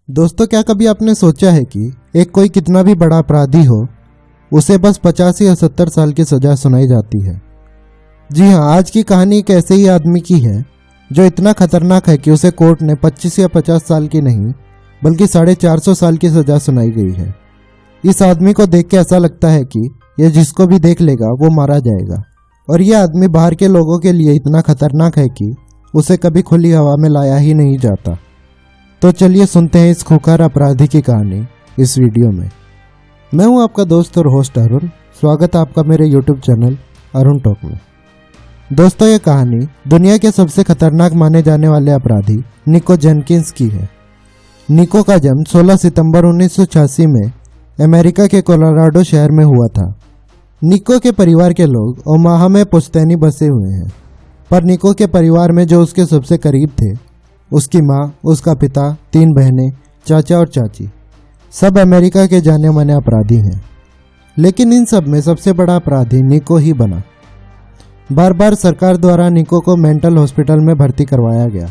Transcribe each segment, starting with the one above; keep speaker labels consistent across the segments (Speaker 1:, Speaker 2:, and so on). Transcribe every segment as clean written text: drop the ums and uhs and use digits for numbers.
Speaker 1: दोस्तों, क्या कभी आपने सोचा है कि एक कोई कितना भी बड़ा अपराधी हो उसे बस 50 या 70 साल की सजा सुनाई जाती है। जी हाँ, आज की कहानी एक ऐसे ही आदमी की है जो इतना खतरनाक है कि उसे कोर्ट ने 25 या 50 साल की नहीं बल्कि 450 साल की सजा सुनाई गई है। इस आदमी को देख के ऐसा लगता है कि यह जिसको भी देख लेगा वो मारा जाएगा, और यह आदमी बाहर के लोगों के लिए इतना खतरनाक है कि उसे कभी खुली हवा में लाया ही नहीं जाता। तो चलिए सुनते हैं इस खूंखार अपराधी की कहानी इस वीडियो में। मैं हूं आपका दोस्त और होस्ट अरुण। स्वागत है आपका मेरे यूट्यूब चैनल अरुण टॉक में। दोस्तों, ये कहानी दुनिया के सबसे खतरनाक माने जाने वाले अपराधी निको जेनकिंस की है। निको का जन्म 16 सितंबर 1986 में अमेरिका के कोलोराडो शहर में हुआ था। निको के परिवार के लोग ओमाहा में पुश्तैनी बसे हुए हैं, पर निको के परिवार में जो उसके सबसे करीब थे, उसकी माँ, उसका पिता, 3 बहनें, चाचा और चाची, सब अमेरिका के जाने माने अपराधी हैं। लेकिन इन सब में सबसे बड़ा अपराधी निको ही बना। बार बार सरकार द्वारा निको को मेंटल हॉस्पिटल में भर्ती करवाया गया,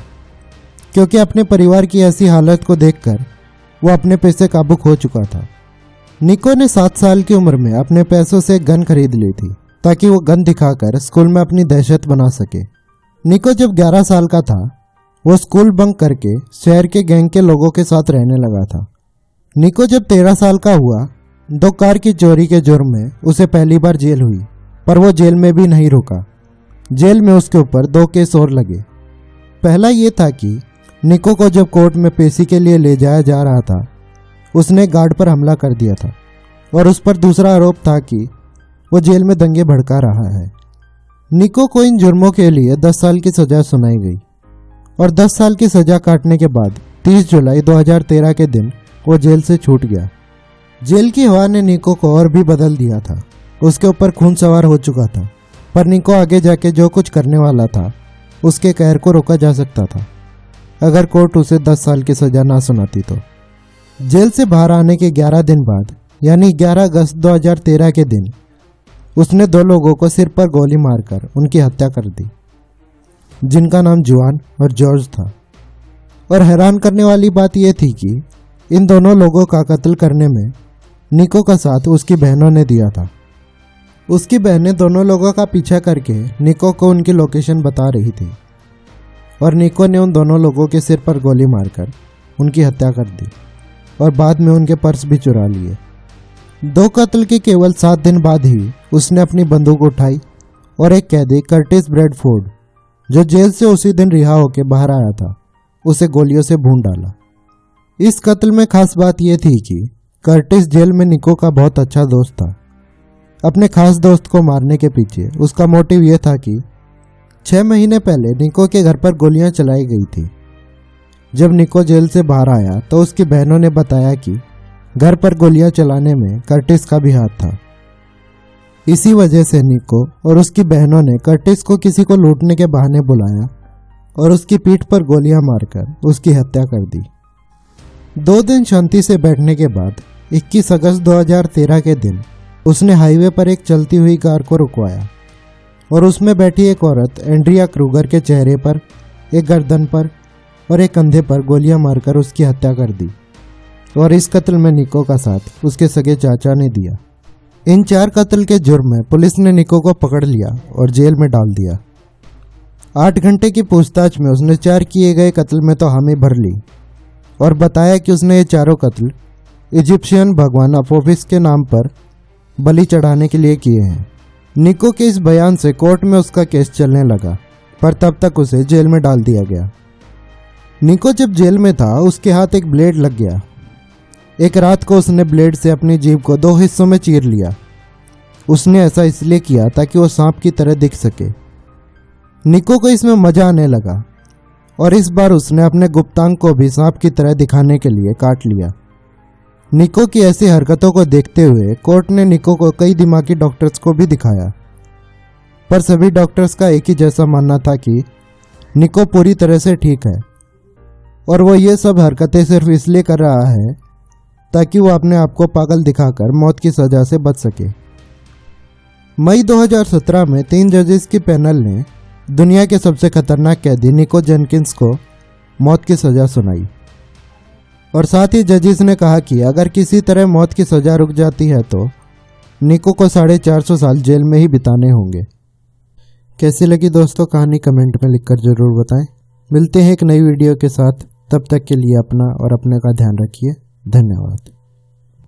Speaker 1: क्योंकि अपने परिवार की ऐसी हालत को देखकर वो अपने पैसे काबू खो चुका था। निको ने 7 साल की उम्र में अपने पैसों से एक गन खरीद ली थी ताकि वो गन दिखाकर स्कूल में अपनी दहशत बना सके। निको जब 11 साल का था, वो स्कूल बंक करके शहर के गैंग के लोगों के साथ रहने लगा था। निको जब 13 साल का हुआ, 2 कार की चोरी के जुर्म में उसे पहली बार जेल हुई, पर वो जेल में भी नहीं रुका। जेल में उसके ऊपर 2 केस और लगे। पहला ये था कि निको को जब कोर्ट में पेशी के लिए ले जाया जा रहा था, उसने गार्ड पर हमला कर दिया था, और उस पर दूसरा आरोप था कि वो जेल में दंगे भड़का रहा है। निको को इन जुर्मों के लिए 10 साल की सजा सुनाई गई, और 10 साल की सजा काटने के बाद 30 जुलाई 2013 के दिन वो जेल से छूट गया। जेल की हवा ने निको को और भी बदल दिया था। उसके ऊपर खून सवार हो चुका था, पर निको आगे जाके जो कुछ करने वाला था उसके कहर को रोका जा सकता था, अगर कोर्ट उसे 10 साल की सजा ना सुनाती तो। जेल से बाहर आने के 11 दिन बाद, यानी 11 अगस्त 2013 के दिन, उसने 2 लोगों को सिर पर गोली मारकर उनकी हत्या कर दी, जिनका नाम जुआन और जॉर्ज था। और हैरान करने वाली बात यह थी कि इन दोनों लोगों का कत्ल करने में निको का साथ उसकी बहनों ने दिया था। उसकी बहनें दोनों लोगों का पीछा करके निको को उनकी लोकेशन बता रही थी, और निको ने उन दोनों लोगों के सिर पर गोली मारकर उनकी हत्या कर दी, और बाद में उनके पर्स भी चुरा लिए। 2 कत्ल के केवल 7 दिन बाद ही उसने अपनी बंदूक उठाई और एक कैदी कर्टिस ब्रैडफोर्ड, जो जेल से उसी दिन रिहा होकर बाहर आया था, उसे गोलियों से भून डाला। इस कत्ल में खास बात यह थी कि कर्टिस जेल में निको का बहुत अच्छा दोस्त था। अपने खास दोस्त को मारने के पीछे उसका मोटिव यह था कि 6 महीने पहले निको के घर पर गोलियां चलाई गई थी। जब निको जेल से बाहर आया तो उसकी बहनों ने बताया कि घर पर गोलियां चलाने में कर्टिस का भी हाथ था। इसी वजह से निको और उसकी बहनों ने कर्टिस को किसी को लूटने के बहाने बुलाया और उसकी पीठ पर गोलियां मारकर उसकी हत्या कर दी। 2 दिन शांति से बैठने के बाद 21 अगस्त 2013 के दिन उसने हाईवे पर एक चलती हुई कार को रुकवाया, और उसमें बैठी एक औरत एंड्रिया क्रूगर के चेहरे पर, एक गर्दन पर और एक कंधे पर गोलियां मारकर उसकी हत्या कर दी। और इस कत्ल में निको का साथ उसके सगे चाचा ने दिया। इन 4 कत्ल के जुर्म में पुलिस ने निको को पकड़ लिया और जेल में डाल दिया। 8 घंटे की पूछताछ में उसने 4 किए गए कत्ल में तो हामी भर ली, और बताया कि उसने ये चारों कत्ल इजिप्शियन भगवान अपोफिस के नाम पर बलि चढ़ाने के लिए किए हैं। निको के इस बयान से कोर्ट में उसका केस चलने लगा, पर तब तक उसे जेल में डाल दिया गया। निको जब जेल में था, उसके हाथ एक ब्लेड लग गया। एक रात को उसने ब्लेड से अपनी जीभ को 2 हिस्सों में चीर लिया। उसने ऐसा इसलिए किया ताकि वो सांप की तरह दिख सके। निको को इसमें मजा आने लगा, और इस बार उसने अपने गुप्तांग को भी सांप की तरह दिखाने के लिए काट लिया। निको की ऐसी हरकतों को देखते हुए कोर्ट ने निको को कई दिमागी डॉक्टर्स को भी दिखाया, पर सभी डॉक्टर्स का एक ही जैसा मानना था कि निको पूरी तरह से ठीक है, और वो ये सब हरकतें सिर्फ इसलिए कर रहा है ताकि वो अपने आप को पागल दिखाकर मौत की सजा से बच सके। मई 2017 में 3 जजेस की पैनल ने दुनिया के सबसे खतरनाक कैदी निको जेनकिंस को मौत की सजा सुनाई। और साथ ही जजिस ने कहा कि अगर किसी तरह मौत की सजा रुक जाती है तो निको को 450 साल जेल में ही बिताने होंगे। कैसी लगी दोस्तों कहानी कमेंट में लिखकर जरूर बताएं। मिलते हैं एक नई वीडियो के साथ, तब तक के लिए अपना और अपने का ध्यान रखिए। धन्यवाद।